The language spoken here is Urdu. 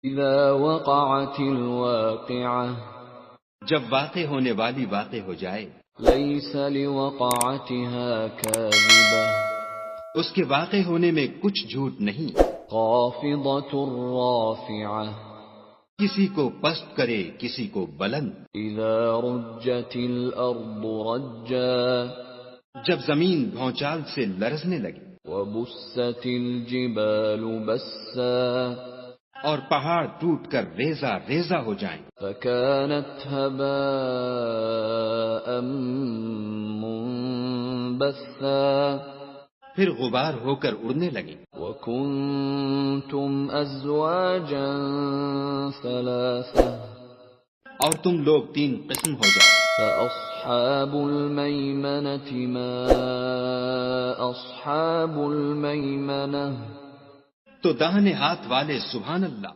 اذا وقعت الواقعة جب واقع ہونے والی واقع ہو جائے، ليس لوقعتها كاذبة اس کے واقع ہونے میں کچھ جھوٹ نہیں، خافضة رافعة کسی کو پست کرے کسی کو بلند، اذا رجت الارض رجا جب زمین بھونچال سے لرزنے لگی وبست الجبال بسا اور پہاڑ ٹوٹ کر ریزہ ریزہ ہو جائیں، فكانت هباء منبثا پھر غبار ہو کر اڑنے لگیں، وكنتم ازواجا ثلاثة اور تم لوگ 3 قسم ہو جاؤ، فأصحاب الميمنة ما أصحاب الميمنة تو داہنے ہاتھ والے سبحان اللہ